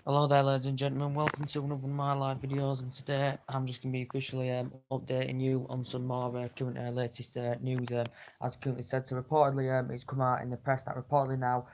Hello there, ladies and gentlemen. Welcome to another of my live videos, and today I'm just going to be officially updating you on some more current latest news. As currently said, so reportedly it's come out in the press that reportedly now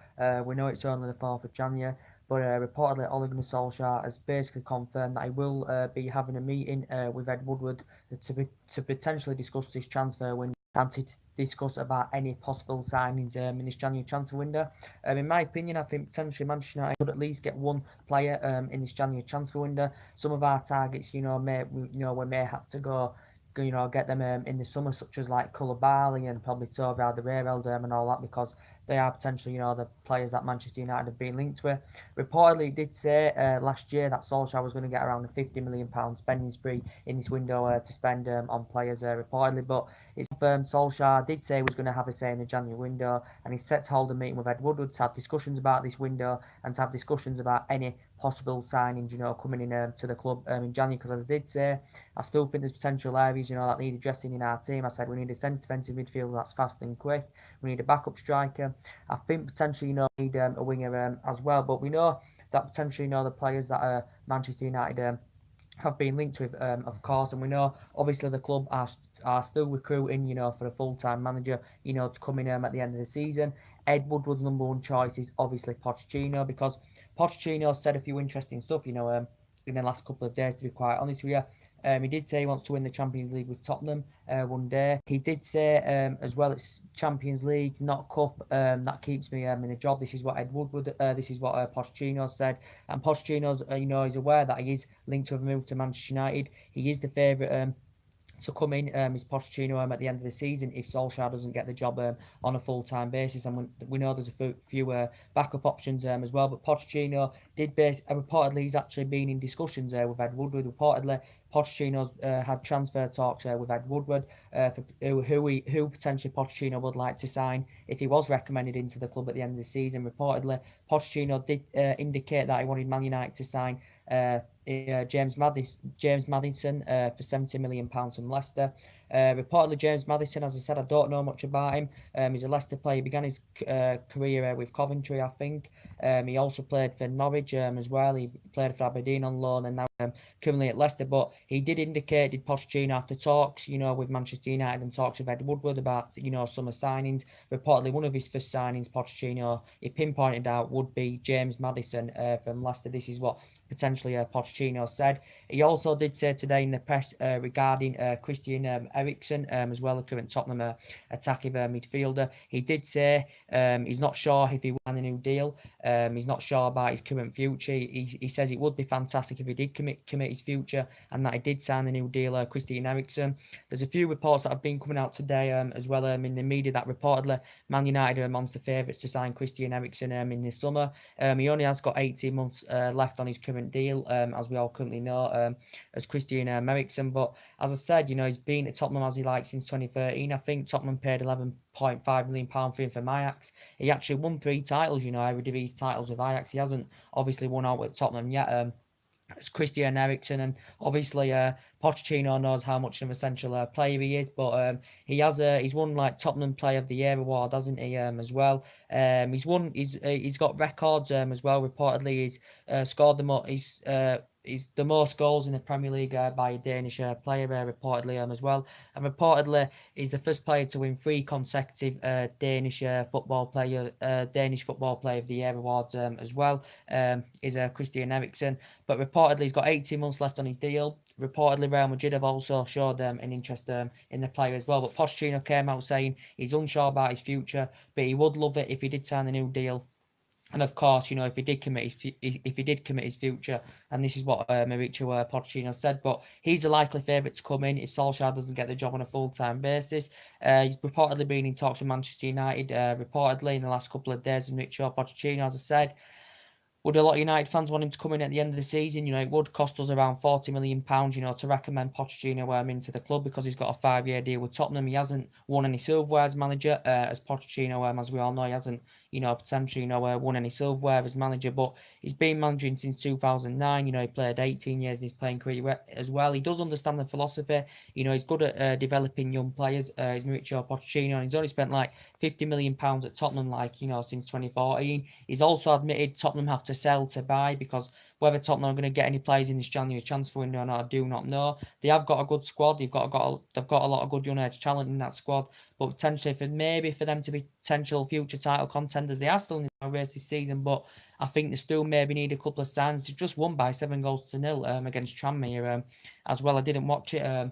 we know it's only the 4th of January, but reportedly Ole Gunnar Solskjaer has basically confirmed that he will be having a meeting with Ed Woodward to potentially discuss this transfer window and to discuss about any possible signings in this January transfer window. In my opinion, I think potentially Manchester United could at least get one player in this January transfer window. Some of our targets, we may have to go, get them in the summer, such as like Koulibaly and probably Toby Alderweireld and all that, because they are potentially, the players that Manchester United have been linked with. Reportedly, it did say last year that Solskjaer was going to get around a £50 million spending spree in this window to spend on players, reportedly, but it's confirmed Solskjaer did say he was going to have a say in the January window, and he's set to hold a meeting with Ed Woodward to have discussions about this window and to have discussions about any possible signings, coming in to the club in January. Because as I did say, I still think there's potential areas, that need addressing in our team. I said we need a centre defensive midfielder that's fast and quick. We need a backup striker. I think potentially, we need a winger as well. But we know that potentially, the players that Manchester United have been linked with, of course, and we know obviously the club are still recruiting, for a full-time manager, to come in at the end of the season. Ed Woodward's number one choice is obviously Pochettino, because Pochettino said a few interesting stuff, in the last couple of days, to be quite honest with you. He did say he wants to win the Champions League with Tottenham one day. He did say as well it's Champions League, not Cup. That keeps me in a job. This is what Ed Woodward. This is what Pochettino said. And Pochettino's, is aware that he is linked to a move to Manchester United. He is the favourite to come in is Pochettino at the end of the season if Solskjaer doesn't get the job on a full-time basis. And we know there's a few backup options as well. But Pochettino did reportedly he's actually been in discussions with Ed Woodward. Reportedly, Pochettino's had transfer talks with Ed Woodward for who potentially Pochettino would like to sign if he was recommended into the club at the end of the season. Reportedly, Pochettino did indicate that he wanted Man United to sign James Maddison for £70 million from Leicester. Reportedly, James Maddison, as I said, I don't know much about him. He's a Leicester player. He began his career with Coventry, I think. He also played for Norwich as well. He played for Aberdeen on loan and now currently at Leicester. But he did Pochettino after talks, with Manchester United and talks with Ed Woodward about, summer signings. Reportedly, one of his first signings, Pochettino, he pinpointed out would be James Maddison from Leicester. This is what potentially Pochettino said. He also did say today in the press regarding Christian Eriksen as well, the current Tottenham attacking midfielder. He did say he's not sure if he will sign a new deal. He's not sure about his current future. He says it would be fantastic if he did commit his future and that he did sign a new deal, Christian Eriksen. There's a few reports that have been coming out today as well in the media that reportedly Man United are amongst the favourites to sign Christian Eriksen in the summer. He only has got 18 months left on his current deal, as we all currently know, as Christian Eriksen. But as I said, he's been at Tottenham as he likes since 2013. I think Tottenham paid £11.5 million for him from Ajax. He actually won 3 titles, Eredivisie titles with Ajax. He hasn't obviously won out with Tottenham yet. It's Christian Eriksen, and obviously Pochettino knows how much of an essential player he is, but he's won like Tottenham Player of the Year award, hasn't he? As well, he's got records as well. Reportedly, he's scored the most. He's the most goals in the Premier League by a Danish player reportedly as well, and reportedly he's the first player to win 3 consecutive Danish football player of the year awards as well. Is Christian Eriksen, but reportedly he's got 18 months left on his deal. Reportedly Real Madrid have also showed an interest in the player as well, but Pochettino came out saying he's unsure about his future, but he would love it if he did sign a new deal. And of course, if he did commit his future, and this is what Mauricio Pochettino said, but he's a likely favourite to come in if Solskjaer doesn't get the job on a full-time basis. He's reportedly been in talks with Manchester United, reportedly in the last couple of days. Mauricio Pochettino, as I said, would a lot of United fans want him to come in at the end of the season? It would cost us around £40 million, to recommend Pochettino into the club because he's got a 5-year deal with Tottenham. He hasn't won any silverware as manager, as Pochettino, as we all know, he hasn't, potentially, won any silverware as manager, but he's been managing since 2009. He played 18 years in his playing career as well. He does understand the philosophy. He's good at developing young players. He's Mauricio Pochettino, and he's only spent like £50 million at Tottenham, since 2014. He's also admitted Tottenham have to sell to buy because Whether Tottenham are going to get any players in this January transfer window or not, I do not know. They have got a good squad. They've got a lot of good young age talent in that squad. But potentially, for them to be potential future title contenders, they are still in the race this season. But I think they still maybe need a couple of signs. They just won by 7 goals to 0 against Tranmere as well. I didn't watch it.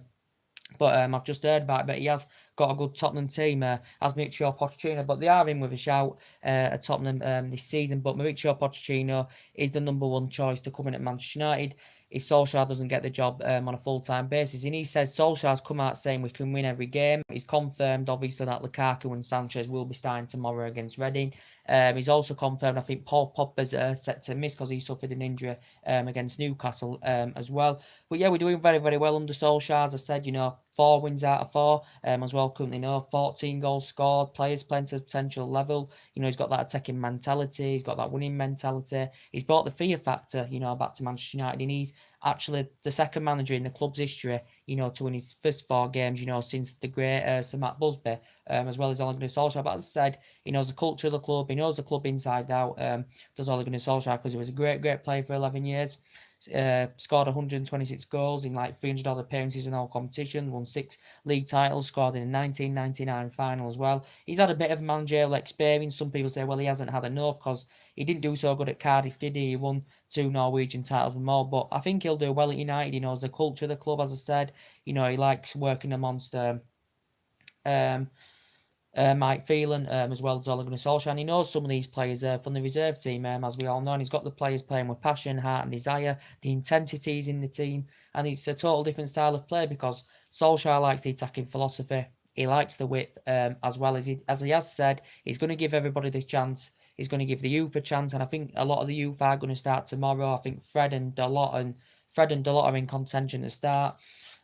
But I've just heard about it. But he has got a good Tottenham team, as Mauricio Pochettino. But they are in with a shout at Tottenham this season. But Mauricio Pochettino is the number one choice to come in at Manchester United if Solskjaer doesn't get the job on a full-time basis. And he says Solskjaer's come out saying we can win every game. He's confirmed, obviously, that Lukaku and Sanchez will be starting tomorrow against Reading. He's also confirmed, I think, Paul Pogba's set to miss because he suffered an injury against Newcastle as well. But yeah, we're doing very, very well under Solskjaer. As I said, 4 wins out of 4 as well, currently 14 goals scored, players playing to the potential level. He's got that attacking mentality, he's got that winning mentality. He's brought the fear factor, back to Manchester United, and he's actually the second manager in the club's history, to win his first 4 games, since the great Sir Matt Busby, as well as Ole Gunnar Solskjaer. But as I said, he knows the culture of the club, he knows the club inside out, does Ole Gunnar Solskjaer because he was a great, great player for 11 years. Scored 126 goals in like 300 odd appearances in all competition, won 6 league titles, scored in a 1999 final as well. He's had a bit of managerial experience. Some people say, well, he hasn't had enough because he didn't do so good at Cardiff, did he? He won 2 Norwegian titles and more, but I think he'll do well at United. He knows the culture of the club, as I said. He likes working amongst Mike Phelan, as well as Ole Gunnar Solskjaer, and he knows some of these players from the reserve team, as we all know, and he's got the players playing with passion, heart and desire, the intensities in the team, and it's a total different style of play because Solskjaer likes the attacking philosophy, he likes the width, as well as he has said, he's going to give everybody the chance, he's going to give the youth a chance, and I think a lot of the youth are going to start tomorrow. I think Fred and Dalot are in contention to start.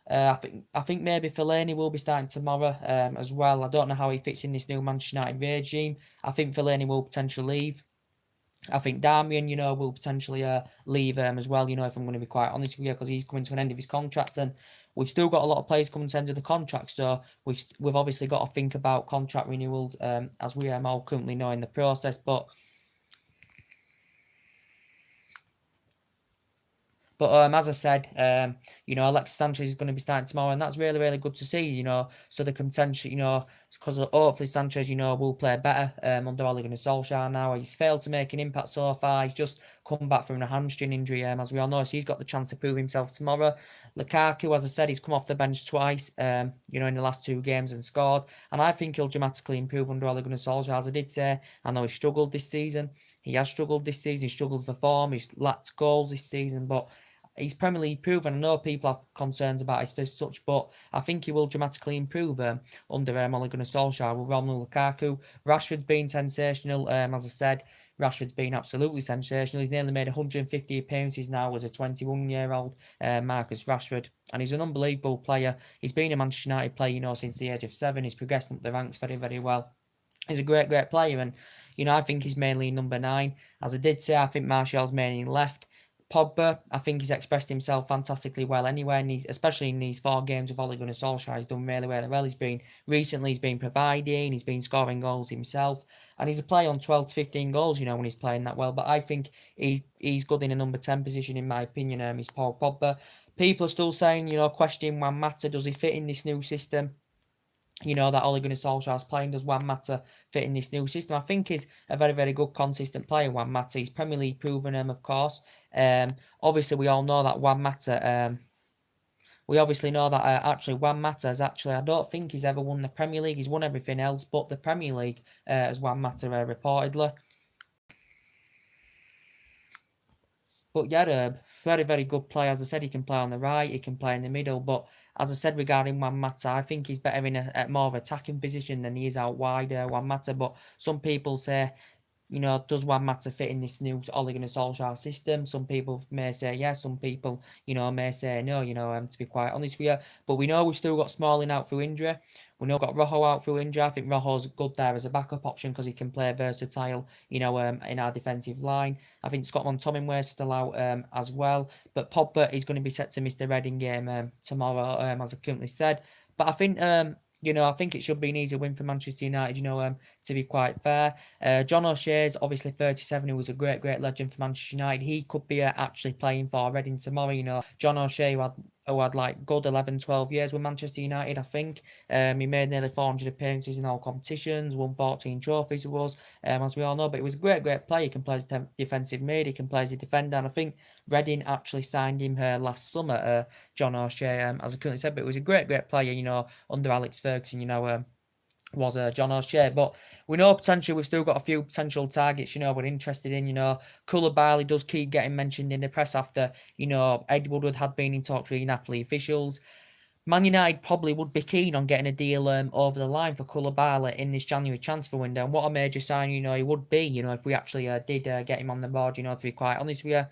I think maybe Fellaini will be starting tomorrow as well. I don't know how he fits in this new Manchester United regime. I think Fellaini will potentially leave. I think Darmian, will potentially leave as well, if I'm going to be quite honest with you, because he's coming to an end of his contract, and we've still got a lot of players coming to the end of the contract, so we've obviously got to think about contract renewals as we all currently know in the process, But as I said, Alexis Sanchez is going to be starting tomorrow, and that's really, really good to see, so the contention, because hopefully Sanchez, will play better under Ole Gunnar Solskjaer now. He's failed to make an impact so far. He's just come back from a hamstring injury, as we all know, so he's got the chance to prove himself tomorrow. Lukaku, as I said, he's come off the bench twice, in the last 2 games and scored, and I think he'll dramatically improve under Ole Gunnar Solskjaer. As I did say, I know he struggled this season. He has struggled this season. He's struggled for form. He's lacked goals this season, but he's Premier League proven. I know people have concerns about his first touch, but I think he will dramatically improve under Ole Gunnar Solskjaer with Romelu Lukaku. Rashford's been sensational, as I said. Rashford's been absolutely sensational. He's nearly made 150 appearances now as a 21-year-old Marcus Rashford, and he's an unbelievable player. He's been a Manchester United player, since the age of 7. He's progressed up the ranks very, very well. He's a great, great player, and I think he's mainly number 9. As I did say, I think Martial's mainly left. Pogba, I think he's expressed himself fantastically well anyway, and especially in these 4 games with Ole Gunnar Solskjaer, he's done really, really well. He's been providing, he's been scoring goals himself, and he's a player on 12 to 15 goals, when he's playing that well. But I think he's good in a number 10 position, in my opinion. He's Paul Pogba. People are still saying, questioning Juan Mata, does he fit in this new system? That Ole Gunnar Solskjaer's playing, does Juan Mata fit in this new system? I think he's a very, very good, consistent player, Juan Mata. He's Premier League proven, of course. Obviously, we all know that Juan Mata. We obviously know that actually Juan Mata has I don't think he's ever won the Premier League. He's won everything else but the Premier League, as Juan Mata reportedly. But yeah, very, very good player. As I said, he can play on the right, he can play in the middle. But as I said regarding Juan Mata, I think he's better in a more of attacking position than he is out wide, Juan Mata. But some people say, does Juan Mata fit in this new Ole Gunnar Solskjaer system? Some people may say yes, some people, may say no, to be quite honest with you. But we know we've still got Smalling out through injury. We know we've got Rojo out through injury. I think Rojo's good there as a backup option because he can play versatile, in our defensive line. I think Scott McTominay's still out as well. But Pogba is going to be set to miss the Reading game tomorrow, as I currently said. But I think I think it should be an easy win for Manchester United, to be quite fair. John O'Shea's obviously 37, who was a great, great legend for Manchester United. He could be actually playing for Reading tomorrow, John O'Shea, who had like good 11, 12 years with Manchester United, I think. He made nearly 400 appearances in all competitions, won 14 trophies, he was, as we all know. But he was a great, great player. He can play as defensive mid, he can play as a defender, and I think Reading actually signed him last summer, John O'Shea, as I currently said. But he was a great, great player, under Alex Ferguson, was John O'Shea. But we know potentially we've still got a few potential targets, we're interested in. Koulibaly does keep getting mentioned in the press after, Ed Woodward had been in talks with Napoli officials. Man United probably would be keen on getting a deal over the line for Koulibaly in this January transfer window. And what a major sign, he would be, if we actually did get him on the board, to be quite honest with you.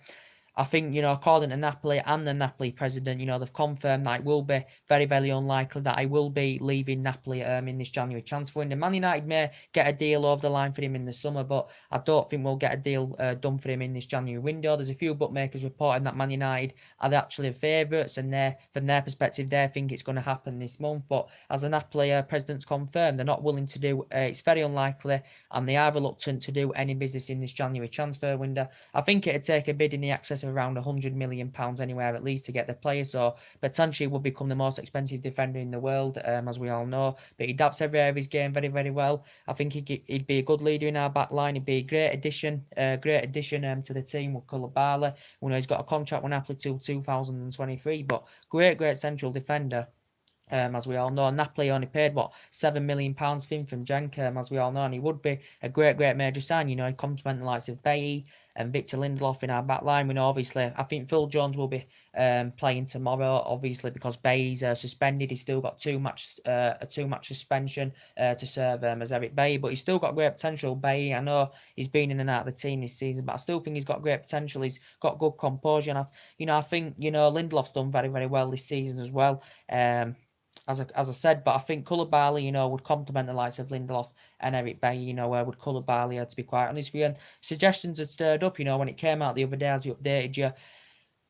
I think, according to Napoli and the Napoli president, they've confirmed that it will be very, very unlikely that I will be leaving Napoli in this January transfer window. Man United may get a deal over the line for him in the summer, but I don't think we'll get a deal done for him in this January window. There's a few bookmakers reporting that Man United are actually the favourites, and from their perspective, they think it's going to happen this month. But as the Napoli president's confirmed, they're not willing to do, it's very unlikely, and they are reluctant to do any business in this January transfer window. I think it'd take a bid in the excess of around £100 million anywhere at least to get the player, so potentially would become the most expensive defender in the world, as we all know. But he adapts every area of his game very, very well. I think he'd be a good leader in our back line. He'd be a great addition to the team with Koulibaly. We know he's got a contract with Napoli till 2023, but great central defender. As we all know, Napoli only paid £7 million for him from Genk, as we all know, and he would be a great major sign. He complement the likes of Bailly and Victor Lindelof in our back line. We know, obviously, I think Phil Jones will be playing tomorrow, obviously, because Bailly's suspended. He's still got a 2-match suspension to serve as Eric Bailly, but he's still got great potential. Bailly, I know he's been in and out of the team this season, but I still think he's got great potential. He's got good composure, and I think Lindelof's done very, very well this season as well. As I said, but I think Koulibaly, would complement the likes of Lindelof and Eric Bailly, would Koulibaly, to be quite honest with you. And suggestions had stirred up, when it came out the other day, as he updated you,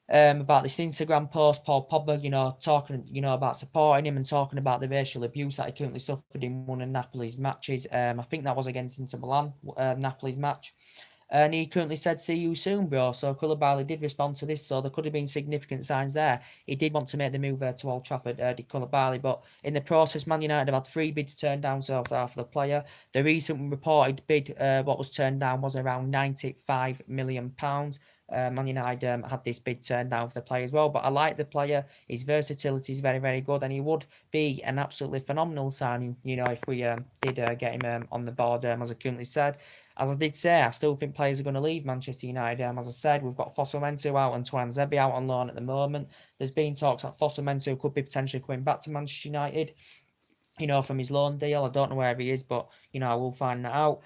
about this Instagram post, Paul Pogba, talking, about supporting him and talking about the racial abuse that he currently suffered in one of Napoli's matches. I think that was against Inter Milan, Napoli's match. And he currently said, "See you soon, bro." So Koulibaly did respond to this, so there could have been significant signs there. He did want to make the move to Old Trafford, did Koulibaly, but in the process, Man United have had 3 bids turned down so far for the player. The recent reported bid, what was turned down, was around £95 million. Man United had this bid turned down for the player as well, but I like the player. His versatility is very, very good, and he would be an absolutely phenomenal signing, if we did get him on the board, as I currently said. As I did say, I still think players are going to leave Manchester United. As I said, we've got Fosu-Mensah out and Tuan Zebi out on loan at the moment. There's been talks that Fosu-Mensah could be potentially coming back to Manchester United, from his loan deal. I don't know where he is, but, I will find that out.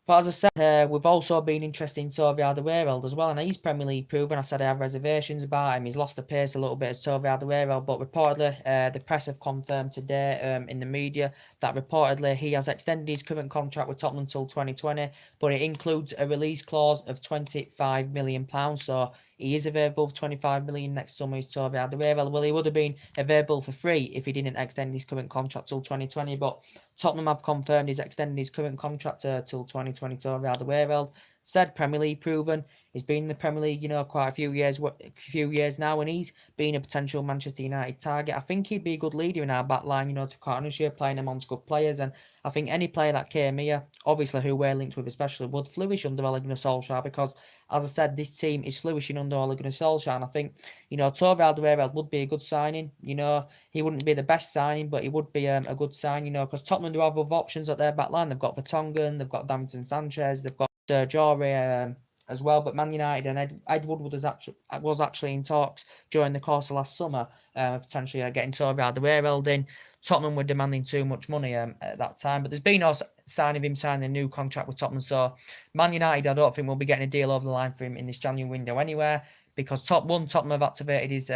But as I said, we've also been interested in Toby Alderweireld as well, and he's Premier League proven. I said I have reservations about him. He's lost the pace a little bit as Toby Alderweireld, but reportedly, the press have confirmed today in the media that reportedly he has extended his current contract with Tottenham until 2020, but it includes a release clause of £25 million. So he is available for £25 million next summer. Is Toby Alderweireld? Well, he would have been available for free if he didn't extend his current contract till 2020, but Tottenham have confirmed he's extended his current contract till 2020. Toby Alderweireld, said Premier League proven. He's been in the Premier League, quite a few years now, and he's been a potential Manchester United target. I think he'd be a good leader in our back line, to quite honestly, playing amongst good players. And I think any player that came here, obviously who we're linked with especially, would flourish under Ole Gunnar Solskjaer, because, as I said, this team is flourishing under Ole Gunnar Solskjaer. And I think, Toby Alderweireld would be a good signing. He wouldn't be the best signing, but he would be a good sign, because Tottenham do have other options at their back line. They've got Vertonghen, they've got Davinson Sanchez, they've got Jory as well. But Man United and Ed Woodward was actually in talks during the course of last summer, potentially getting Toby Alderweireld in. Tottenham were demanding too much money at that time, but there's been no sign of him signing a new contract with Tottenham. So Man United, I don't think we'll be getting a deal over the line for him in this January window anywhere, because Tottenham have activated his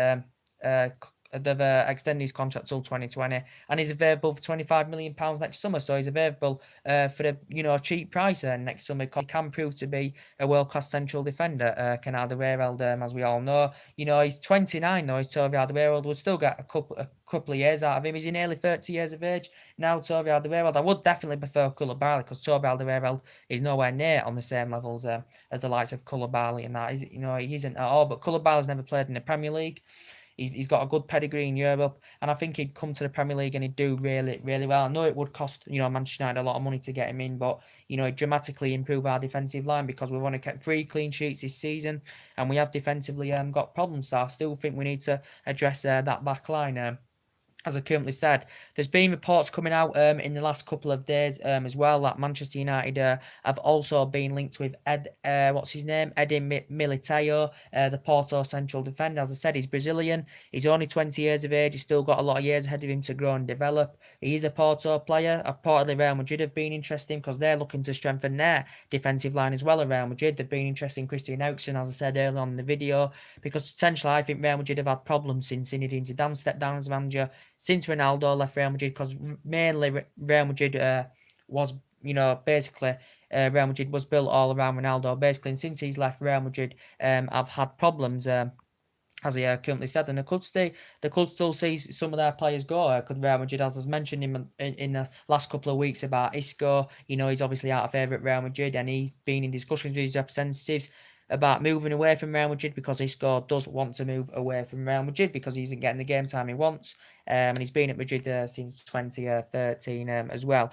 they've extended his contract till 2020, and he's available for £25 million next summer. So he's available for a cheap price next summer. He can prove to be a world class central defender. Can Alderweireld, as we all know, he's 29 though. He's Toby Alderweireld. We'll still get a couple of years out of him. Is he nearly 30 years of age now? Toby Alderweireld. I would definitely prefer Koulibaly, because Toby Alderweireld is nowhere near on the same levels as the likes of Koulibaly and that. He isn't at all. But Koulibaly's never played in the Premier League. He's got a good pedigree in Europe, and I think he'd come to the Premier League and he'd do really, really well. I know it would cost, Manchester United a lot of money to get him in, but, he'd dramatically improve our defensive line, because we've only kept 3 clean sheets this season, and we have defensively got problems. So I still think we need to address that back line. As I currently said, there's been reports coming out in the last couple of days as well that Manchester United have also been linked with Edim Militao, the Porto central defender. As I said, he's Brazilian. He's only 20 years of age. He's still got a lot of years ahead of him to grow and develop. He is a Porto player. Reportedly, Real Madrid have been interested because they're looking to strengthen their defensive line as well. At Real Madrid, they've been interested in Christian Eriksen, as I said earlier on in the video, because potentially I think Real Madrid have had problems since Zinedine Zidane stepped down as manager, since Ronaldo left Real Madrid, because mainly Real Madrid was, basically Real Madrid was built all around Ronaldo, basically, and since he's left Real Madrid, I've had problems, as he currently said, and they could still see some of their players go. Could Real Madrid, as I've mentioned in the last couple of weeks about Isco, he's obviously out of favour at Real Madrid, and he's been in discussions with his representatives about moving away from Real Madrid, because Isco does want to move away from Real Madrid because he isn't getting the game time he wants, and he's been at Madrid since 2013 as well.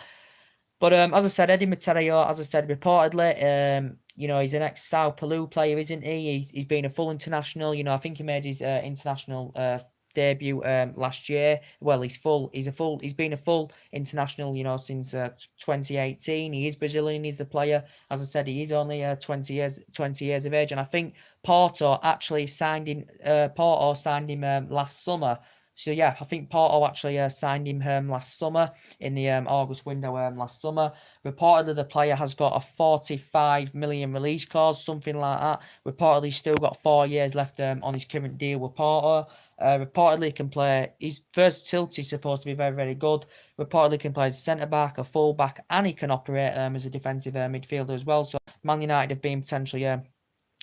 But as I said, Eddie Mateo, as I said, reportedly, he's an ex-Sao Paulo player, isn't he? He's been a full international. I think he made his international debut last year. Well, he's been a full international, since 2018. He is Brazilian. He's the player. As I said, he is only 20 years of age, and I think Porto actually signed him. Porto signed him last summer. So yeah, I think Porto actually signed him last summer in the August window last summer. Reportedly, the player has got a 45 million release clause, something like that. Reportedly, he's still got 4 years left on his current deal with Porto. Reportedly, can play. His versatility is supposed to be very, very good. Reportedly, can play as a centre back, a full back, and he can operate as a defensive midfielder as well. So Man United have been potentially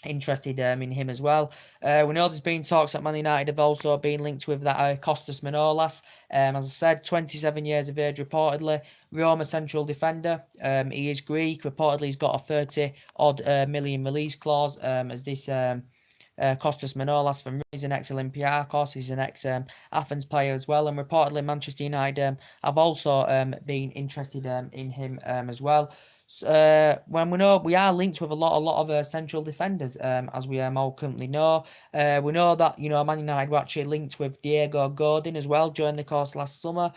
interested in him as well. We know there's been talks that Man United have also been linked with that Kostas Manolas. As I said, 27 years of age reportedly. Roma central defender. He is Greek. Reportedly, he's got a 30-odd million release clause. As this Kostas Manolas from he's an ex-Olympiacos. He's an ex-Athens player as well. And reportedly, Manchester United have also been interested in him as well. When we are linked with a lot of central defenders, as we all currently know. We know that Man United were actually linked with Diego Godin as well during the course last summer.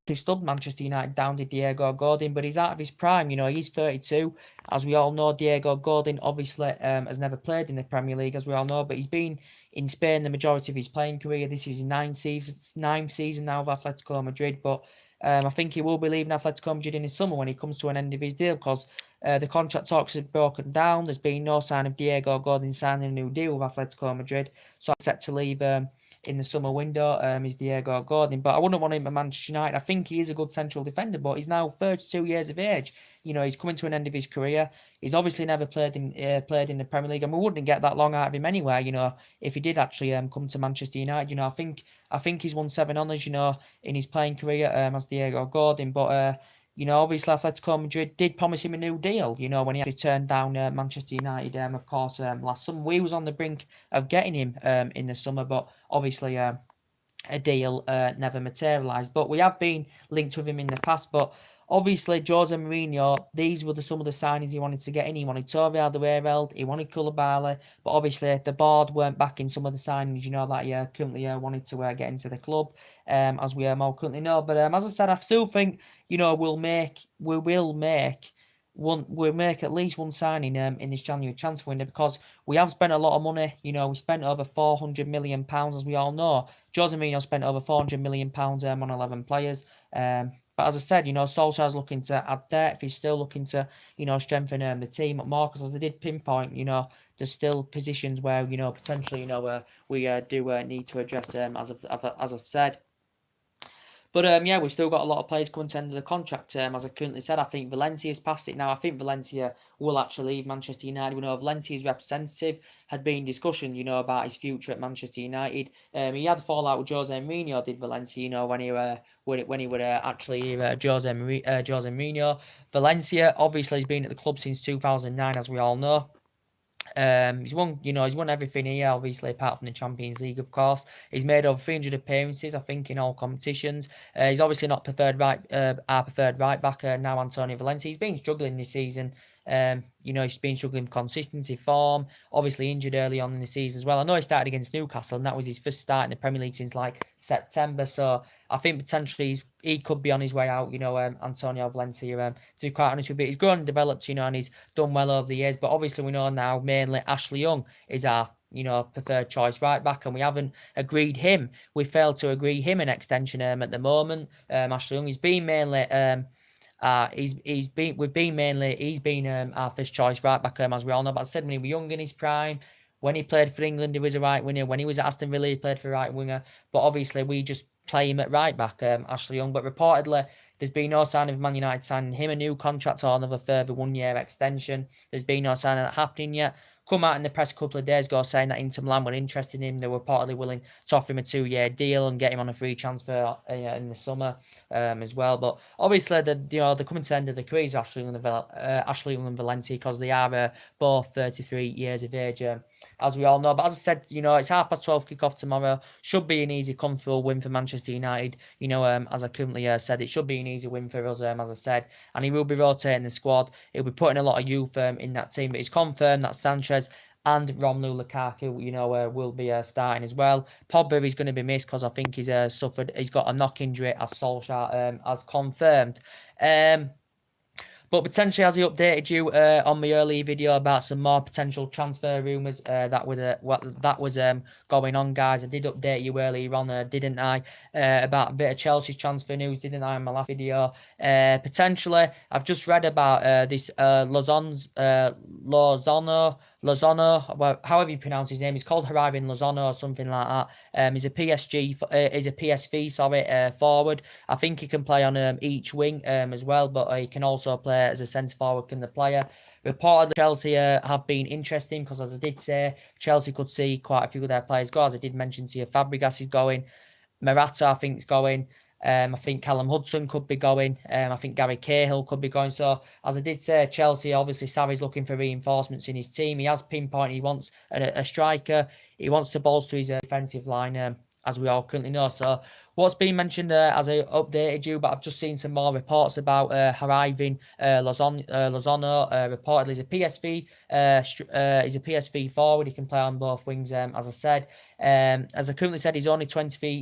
He stood Manchester United down to Diego Godin, but he's out of his prime. He's 32. As we all know, Diego Godin obviously has never played in the Premier League, as we all know, but he's been in Spain the majority of his playing career. This is his ninth season now of Atletico Madrid, but I think he will be leaving Atletico Madrid in the summer when he comes to an end of his deal, because the contract talks have broken down. There's been no sign of Diego Godin signing a new deal with Atletico Madrid, so I'm set to leave in the summer window is Diego Godin. But I wouldn't want him at Manchester United. I think he is a good central defender, but he's now 32 years of age. He's coming to an end of his career. He's obviously never played in the Premier League, and we wouldn't get that long out of him anyway. If he did actually come to Manchester United, I think he's won 7 honours, in his playing career as Diego Godin. But obviously Atletico Madrid did promise him a new deal. When he actually turned down Manchester United, of course, last summer. We was on the brink of getting him in the summer, but obviously a deal never materialised. But we have been linked with him in the past. But obviously, Jose Mourinho, these were some of the signings he wanted to get in. He wanted Toby Alderweireld, he wanted Koulibaly, but obviously the board weren't backing some of the signings, that he currently wanted to get into the club, as we all currently know. But as I said, I still think, we'll make at least one signing in this January transfer window, because we have spent a lot of money. We spent over £400 million, as we all know. Jose Mourinho spent over £400 million on 11 players. But as I said, Solskjaer's looking to add depth. He's still looking to, strengthen the team more, because as I did pinpoint, there's still positions where, potentially, we do need to address, as I've said. But yeah, we've still got a lot of players coming to the end of the contract. As I currently said, I think Valencia's passed it now. I think Valencia will actually leave Manchester United. We know Valencia's representative had been in discussion, about his future at Manchester United. He had a fallout with Jose Mourinho, did Valencia, when he would actually Jose Mourinho. Valencia obviously has been at the club since 2009, as we all know. He's won everything here, obviously, apart from the Champions League, of course. He's made over 300 appearances, I think, in all competitions. He's obviously not our preferred right back now, Antonio Valencia. He's been struggling this season. He's been struggling with consistency, form, obviously injured early on in the season as well. I know he started against Newcastle, and that was his first start in the Premier League since September. So I think potentially he could be on his way out, Antonio Valencia. To be quite honest with you, he's grown and developed, and he's done well over the years. But obviously we know now mainly Ashley Young is our preferred choice right back, and we haven't agreed him. We failed to agree him an extension at the moment. Ashley Young, he's been mainly he's been our first choice right back, as we all know. But I said, when he was young in his prime, when he played for England, he was a right winger. When he was at Aston Villa, he played for a right winger. But obviously, we just play him at right back, Ashley Young. But reportedly, there's been no sign of Man United signing him a new contract or another further 1 year extension. There's been no sign of that happening yet. Come out in the press a couple of days ago saying that Inter Milan were interested in him. They were reportedly willing to offer him a 2-year deal and get him on a free transfer in the summer as well. But obviously, they're coming to the end of the careers of Ashley Young and Valencia, because they are both 33 years of age, as we all know. But as I said, it's 12:30 kick-off tomorrow. Should be an easy, comfortable win for Manchester United. As I currently said, it should be an easy win for us, as I said. And he will be rotating the squad. He'll be putting a lot of youth in that team. But it's confirmed that Sanchez and Romelu Lukaku, will be starting as well. Pogba is going to be missed, because I think he's got a knock injury, as Solskjaer has confirmed. But potentially, as he updated you on my earlier video about some more potential transfer rumours that was going on, guys. I did update you earlier on, didn't I? About a bit of Chelsea's transfer news, didn't I, in my last video? Potentially, I've just read about this Lozano, however you pronounce his name. He's called Horizon Lozano or something like that. He's a PSV forward. I think he can play on each wing as well, but he can also play as a centre forward, can the player. Reportedly, Chelsea have been interesting, because as I did say, Chelsea could see quite a few of their players go. As I did mention to you, Fabregas is going. Morata, I think, is going. I think Callum Hudson could be going. I think Gary Cahill could be going. So, as I did say, Chelsea, obviously, Sarri's looking for reinforcements in his team. He has pinpointed he wants a striker. He wants to bolster his defensive line, as we all currently know. So, what's been mentioned as I updated you, but I've just seen some more reports about Horizon Lozano. Reportedly, he's a PSV forward. He can play on both wings, as I said. As I currently said, he's only 23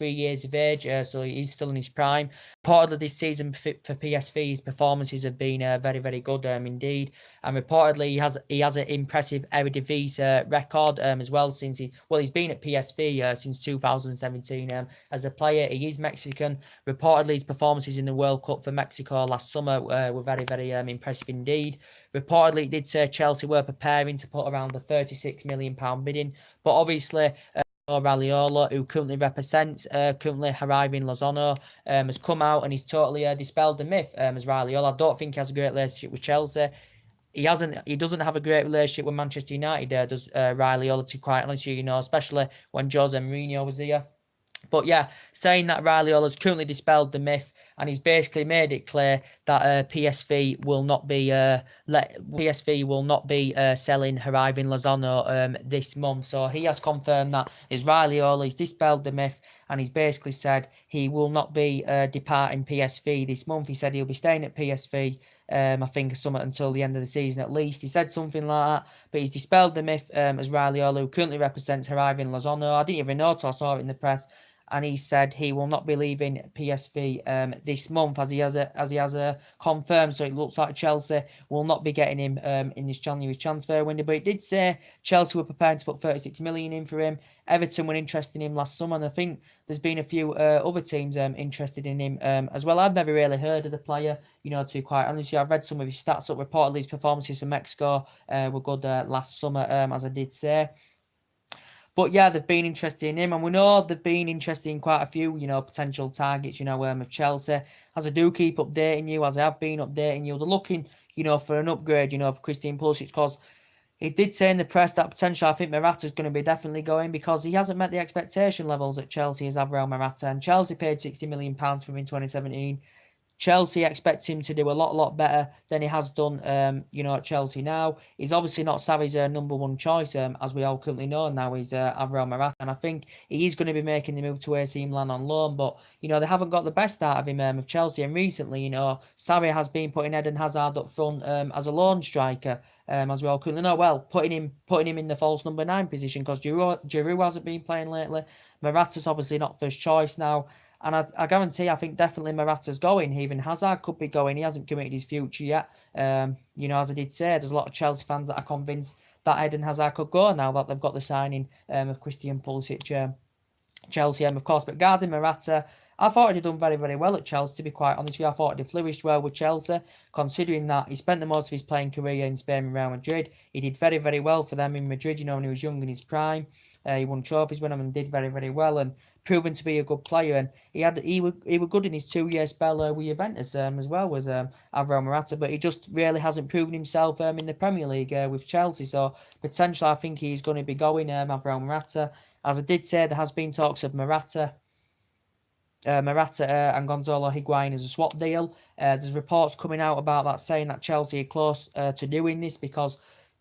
years of age, so he's still in his prime. Reportedly, this season for PSV, his performances have been very, very good indeed. And reportedly, he has an impressive Eredivisie record as well, since he's been at PSV since 2017 as a player. He is Mexican. Reportedly, his performances in the World Cup for Mexico last summer were very, very impressive indeed. Reportedly, it did say Chelsea were preparing to put around the £36 million bid in, but obviously, Raiola, who currently represents Horizon Lozano, has come out and he's totally dispelled the myth. As Raiola, I don't think he has a great relationship with Chelsea. He doesn't have a great relationship with Manchester United, does Raiola, to be quite honest with you, especially when Jose Mourinho was here. But yeah, saying that Raiola currently dispelled the myth, and he's basically made it clear that PSV will not be selling Horizon Lozano this month. So he has confirmed that his Raiola has dispelled the myth, and he's basically said he will not be departing PSV this month. He said he'll be staying at PSV. I think something until the end of the season at least. He said something like that, but he's dispelled the myth as Raiola, who currently represents Horizon Lozano. I didn't even know until I saw it in the press. and he said he will not be leaving PSV this month, as he has confirmed. So it looks like Chelsea will not be getting him in this January transfer window. But it did say Chelsea were prepared to put 36 million in for him. Everton were interested in him last summer, and I think there's been a few other teams interested in him as well. I've never really heard of the player, to be quite honest. I've read some of his stats up. Reportedly, his performances for Mexico were good last summer, as I did say. But yeah, they've been interested in him, and we know they've been interested in quite a few, potential targets, of Chelsea. As I do keep updating you, as I have been updating you, they're looking, for an upgrade, for Christian Pulisic, because he did say in the press that potentially I think Morata's going to be definitely going, because he hasn't met the expectation levels at Chelsea as Avril Morata, and Chelsea paid £60 million for him in 2017. Chelsea expect him to do a lot better than he has done, at Chelsea now. He's obviously not Sarri's number one choice, as we all currently know now. He's Avril Morata, and I think he is going to be making the move to AC Milan on loan. But, they haven't got the best out of him of Chelsea. And recently, Sarri has been putting Eden Hazard up front as a lone striker, as we all currently know. Well, putting him in the false number 9 position, because Giroud hasn't been playing lately. Morata's obviously not first choice now. And I guarantee, I think definitely Morata's going. Even Hazard could be going. He hasn't committed his future yet. As I did say, there's a lot of Chelsea fans that are convinced that Eden Hazard could go now that they've got the signing of Christian Pulisic. Chelsea, of course. But regarding Morata, I thought he'd done very, very well at Chelsea, to be quite honest with you. I thought he'd flourished well with Chelsea, considering that he spent the most of his playing career in Spain and Real Madrid. He did very, very well for them in Madrid, when he was young in his prime. He won trophies with them and did very, very well, and proven to be a good player. And he was good in his 2-year spell with Juventus as well, was Avril Morata, but he just really hasn't proven himself in the Premier League with Chelsea. So potentially I think he's going to be going, Avril Morata. As I did say, there has been talks of Morata and Gonzalo Higuain as a swap deal. There's reports coming out about that, saying that Chelsea are close to doing this, because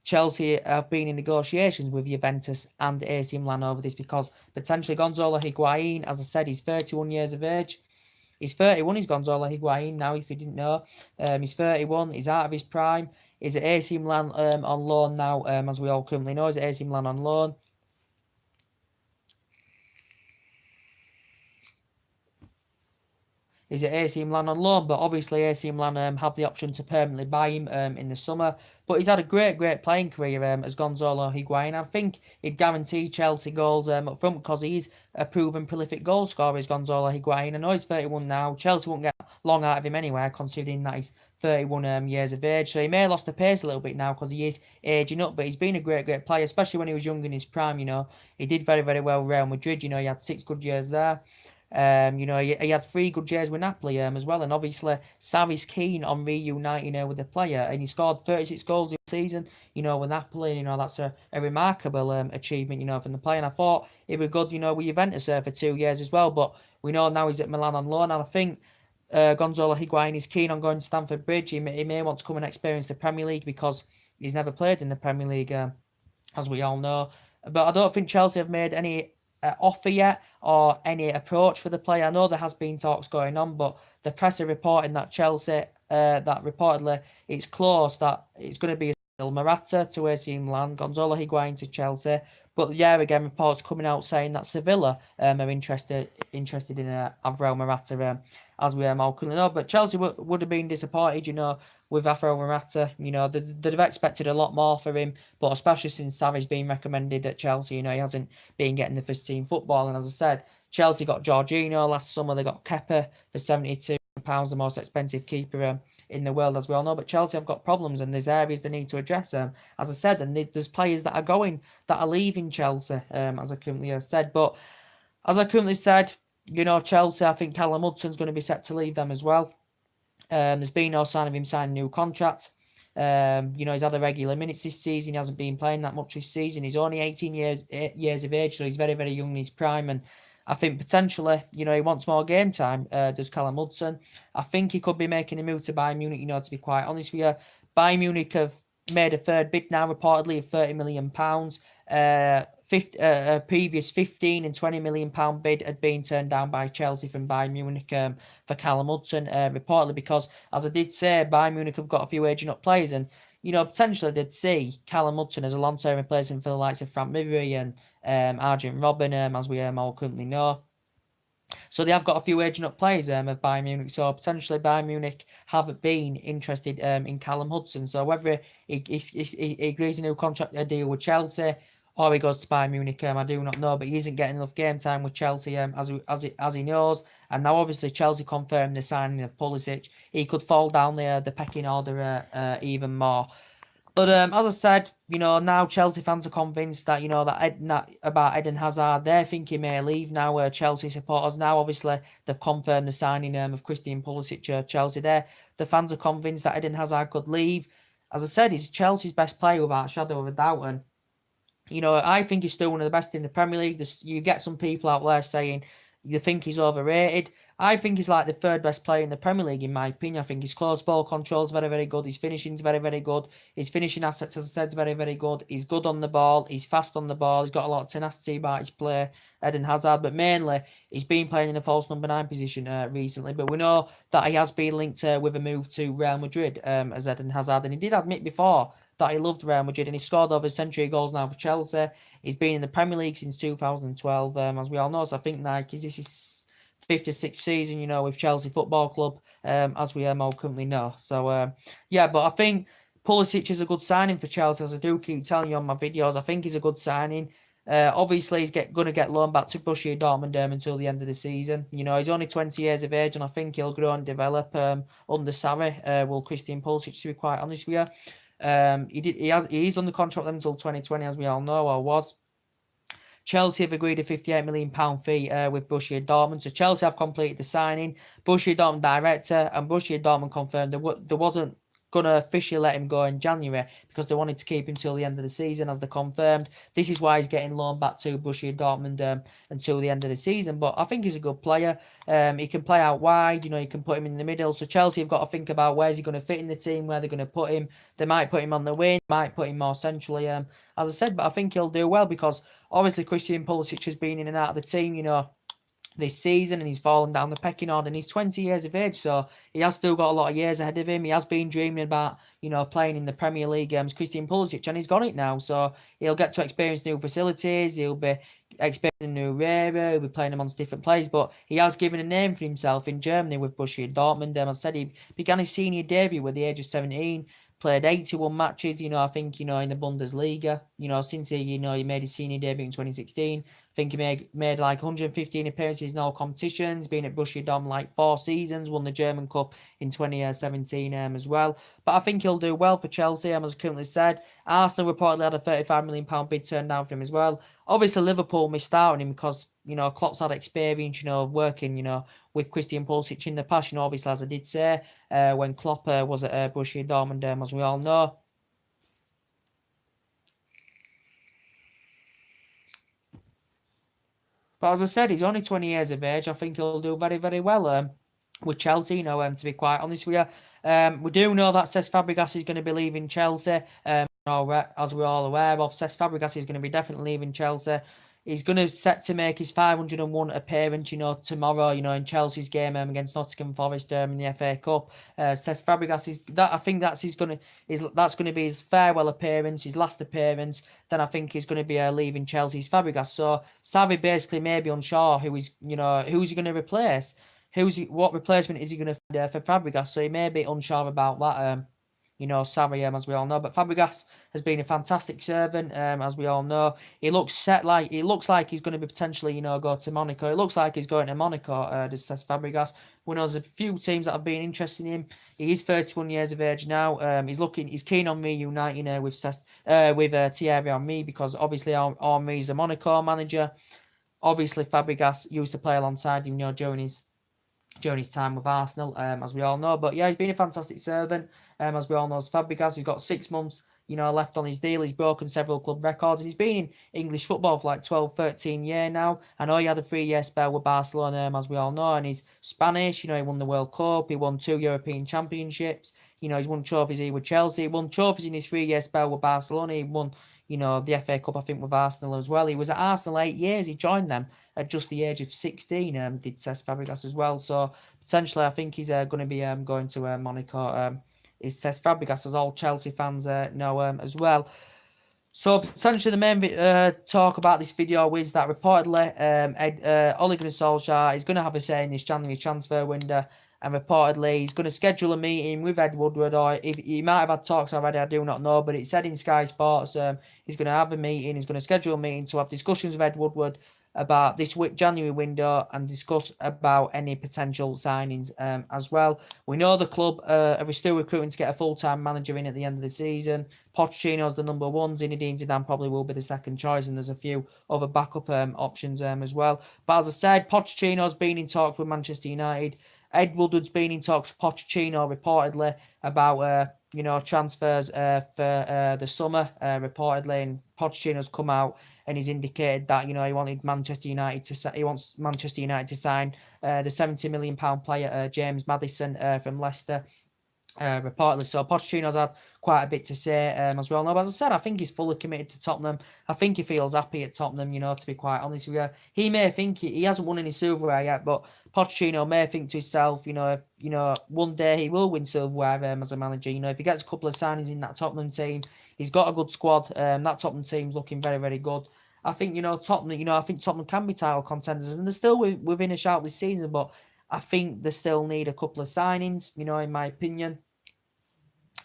Chelsea have been in negotiations with Juventus and AC Milan over this, because potentially Gonzalo Higuain, as I said, he's 31 years of age. He's 31, he's Gonzalo Higuain now, if you didn't know. He's 31, he's out of his prime. He's at AC Milan on loan now, as we all currently know. He's at AC Milan on loan. He's at AC Milan on loan, but obviously AC Milan have the option to permanently buy him in the summer. But he's had a great playing career as Gonzalo Higuain. I think he'd guarantee Chelsea goals up front, because he's a proven prolific goal scorer, is Gonzalo Higuain. I know he's 31 now. Chelsea won't get long out of him anyway, considering that he's 31 years of age. So he may have lost the pace a little bit now, because he is aging up, but he's been a great player, especially when he was young in his prime. He did very, very well with Real Madrid. He had 6 good years there. He had 3 good years with Napoli as well, and obviously Sarri's keen on reuniting with the player, and he scored 36 goals in the season, with Napoli. That's a remarkable achievement, from the player. And I thought it would be good, with Juventus for 2 years as well, but we know now he's at Milan on loan, and I think Gonzalo Higuain is keen on going to Stamford Bridge. He may want to come and experience the Premier League, because he's never played in the Premier League, as we all know. But I don't think Chelsea have made any offer yet, or any approach for the player. I know there has been talks going on, but the press are reporting that Chelsea, that reportedly it's close, that it's going to be Morata to AC Milan, Gonzalo Higuain to Chelsea. But yeah, again, reports coming out saying that Sevilla are interested in Avril Morata, as we all currently know. But Chelsea would have been disappointed, with Avril Morata. They'd have expected a lot more for him, but especially since Sarri's been recommended at Chelsea, he hasn't been getting the first team football. And as I said, Chelsea got Jorginho last summer. They got Kepa for £72, the most expensive keeper in the world, as we all know. But Chelsea have got problems, and there's areas they need to address. As I said, and there's players that are leaving Chelsea, as I currently said. But as I currently said, Chelsea, I think Callum Hudson's going to be set to leave them as well. There's been no sign of him signing a new contract. He's had a regular minutes this season. He hasn't been playing that much this season. He's only 18 years of age, so he's very, very young in his prime. And I think potentially, he wants more game time, does Callum Hudson. I think he could be making a move to Bayern Munich, to be quite honest with you. Bayern Munich have made a third bid now, reportedly, of £30 million. A previous £15 and £20 million bid had been turned down by Chelsea from Bayern Munich for Callum Hudson, reportedly because, as I did say, Bayern Munich have got a few aging up players, and potentially they'd see Callum Hudson as a long-term replacement for the likes of Frank Ribery and Arjen Robben, as we all currently know. So they have got a few aging up players of Bayern Munich. So potentially Bayern Munich haven't been interested in Callum Hudson. So whether he agrees a new contract deal with Chelsea or he goes to Bayern Munich, I do not know. But he isn't getting enough game time with Chelsea as he knows. And now obviously Chelsea confirmed the signing of Pulisic. He could fall down the pecking order even more. But as I said, now Chelsea fans are convinced that about Eden Hazard. They're thinking he may leave now. Chelsea supporters now, obviously, they've confirmed the signing of Christian Pulisic. Chelsea there, the fans are convinced that Eden Hazard could leave. As I said, he's Chelsea's best player without a shadow of a doubt, and I think he's still one of the best in the Premier League. You get some people out there saying you think he's overrated. I think he's like the third best player in the Premier League, in my opinion. I think his close ball control is very, very good. His finishing's very, very good. His finishing assets, as I said, is very, very good. He's good on the ball. He's fast on the ball. He's got a lot of tenacity about his play, Eden Hazard. But mainly, he's been playing in a false number 9 position recently. But we know that he has been linked with a move to Real Madrid as Eden Hazard. And he did admit before that he loved Real Madrid, and he scored over a century of goals now for Chelsea. He's been in the Premier League since 2012, as we all know. So I think this is his 5th or 6th season, with Chelsea Football Club, as we all currently know. So, but I think Pulisic is a good signing for Chelsea, as I do keep telling you on my videos. I think he's a good signing. Obviously, he's going to get loaned back to Borussia Dortmund until the end of the season. He's only 20 years of age, and I think he'll grow and develop under Sarri. Will Christian Pulisic, to be quite honest with you. He's on the contract until 2020, as we all know, or was. Chelsea have agreed a £58 million fee with Borussia Dortmund. So Chelsea have completed the signing. Borussia Dortmund director and Borussia Dortmund confirmed there wasn't going to officially let him go in January because they wanted to keep him till the end of the season, as they confirmed. This is why he's getting loaned back to Borussia Dortmund until the end of the season. But I think he's a good player. He can play out wide. You can put him in the middle. So Chelsea have got to think about where's he going to fit in the team, where they're going to put him. They might put him on the wing, might put him more centrally, as I said. But I think he'll do well because obviously Christian Pulisic has been in and out of the team, this season, and he's fallen down the pecking order, and he's 20 years of age, so he has still got a lot of years ahead of him. He has been dreaming about, playing in the Premier League, Christian Pulisic, and he's got it now, so he'll get to experience new facilities, he'll be experiencing a new area, he'll be playing amongst different players, but he has given a name for himself in Germany with Borussia Dortmund. As I said, he began his senior debut at the age of 17, played 81 matches, I think, in the Bundesliga, since he made his senior debut in 2016. I think he made like 115 appearances in all competitions, been at Borussia Dortmund like 4 seasons, won the German Cup in 2017 as well. But I think he'll do well for Chelsea, as I currently said. Arsenal reportedly had a £35 million bid turned down for him as well. Obviously, Liverpool missed out on him because, Klopp's had experience, of working, with Christian Pulisic in the past, obviously, as I did say, when Klopp was at Borussia Dortmund, as we all know. But as I said, he's only 20 years of age. I think he'll do very, very well with Chelsea, to be quite honest with you. We do know that Cesc Fabregas is going to be leaving Chelsea. As we're all aware of, Cesc Fabregas is going to be definitely leaving Chelsea. He's going to set to make his 501 appearance, tomorrow, in Chelsea's game against Nottingham Forest in the FA Cup. Cesc Fabregas is that. I think that's going to be his farewell appearance, his last appearance. Then I think he's going to be leaving Chelsea's Fabregas. So Sarri basically may be unsure who's he going to replace. What replacement is he going to find for Fabregas? So he may be unsure about that. Sarri, as we all know. But Fabregas has been a fantastic servant, as we all know. He looks like he's going to be potentially, go to Monaco. It looks like he's going to Monaco, does Cesc Fabregas. We know there's a few teams that have been interested in him. He is 31 years of age now. He's keen on reuniting with Thierry Henry, because obviously Henry is the Monaco manager. Obviously, Fabregas used to play alongside him, during his time with Arsenal, as we all know. But yeah, he's been a fantastic servant, as we all know. As Fabregas, he's got 6 months, left on his deal. He's broken several club records, and he's been in English football for like 12, 13 years now. I know he had a 3-year spell with Barcelona, as we all know, and he's Spanish. He won the World Cup, he won 2 European Championships. He's won trophies here with Chelsea, he won trophies in his 3-year spell with Barcelona. He won, the FA Cup, I think, with Arsenal as well. He was at Arsenal 8 years. He joined them at just the age of 16, did Cesc Fabregas as well. So potentially, I think he's going to be going to Monaco. Is Cesc Fabregas, as all Chelsea fans know as well. So potentially the main talk about this video is that reportedly Ole Gunnar Solsjaker is going to have a say in this January transfer window, and reportedly he's going to schedule a meeting with Ed Woodward, or if he might have had talks already, I do not know, but it said in Sky Sports he's going to have a meeting, he's going to schedule a meeting to have discussions with Ed Woodward about this January window and discuss about any potential signings as well. We know the club are still recruiting to get a full-time manager in at the end of the season. Pochettino's the number one. Zinedine Zidane probably will be the second choice, and there's a few other backup options as well. But as I said, Pochettino's been in talks with Manchester United. Ed Woodward's been in talks with Pochettino reportedly about transfers for the summer reportedly, and Pochettino's come out and he's indicated that he wants Manchester United to sign the £70 million player James Maddison from Leicester. Reportedly, so Pochettino's had quite a bit to say as well. Now, as I said, I think he's fully committed to Tottenham. I think he feels happy at Tottenham. To be quite honest with you, he may think he hasn't won any silverware yet, but Pochettino may think to himself, if one day he will win silverware as a manager. If he gets a couple of signings in that Tottenham team, he's got a good squad. That Tottenham team's looking very, very good. I think Tottenham. I think Tottenham can be title contenders, and they're still within a shout this season, but I think they still need a couple of signings. In my opinion.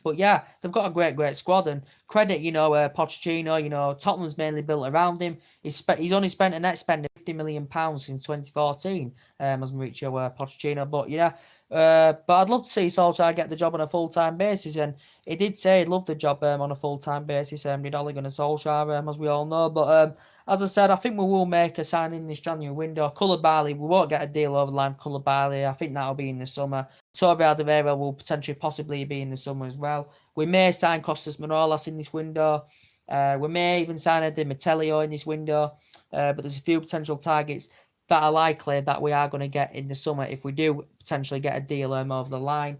But yeah, they've got a great squad, and credit, Pochettino. Tottenham's mainly built around him. He's only spent a net spend of £50 million since 2014, as Mauricio Pochettino. But yeah, but I'd love to see Solskjaer get the job on a full-time basis, and he did say he'd love the job on a full-time basis. Did Ole Gunnar Solskjaer, as we all know. But as I said, I think we will make a signing in this January window. Koulibaly, we won't get a deal over the line for Koulibaly. I think that'll be in the summer. Toby Alderweireld will potentially possibly be in the summer as well. We may sign Costas Manolas in this window. We may even sign Di Matteo in this window. But there's a few potential targets that are likely that we are going to get in the summer if we do potentially get a deal over the line.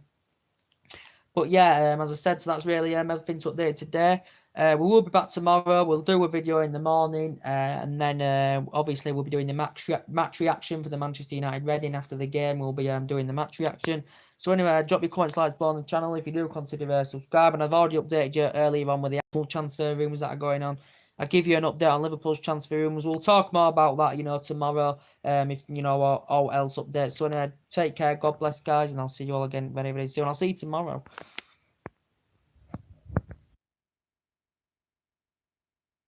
But yeah, as I said, so that's really everything to update today. We will be back tomorrow. We'll do a video in the morning, and then obviously we'll be doing the match reaction for the Manchester United Reading after the game. We'll be doing the match reaction. So anyway, drop your comments, likes below on the channel if you do consider subscribing. I've already updated you earlier on with the actual transfer rumours that are going on. I'll give you an update on Liverpool's transfer rumours. We'll talk more about that, tomorrow. If all else updates. So anyway, take care. God bless, guys, and I'll see you all again very, very soon. I'll see you tomorrow.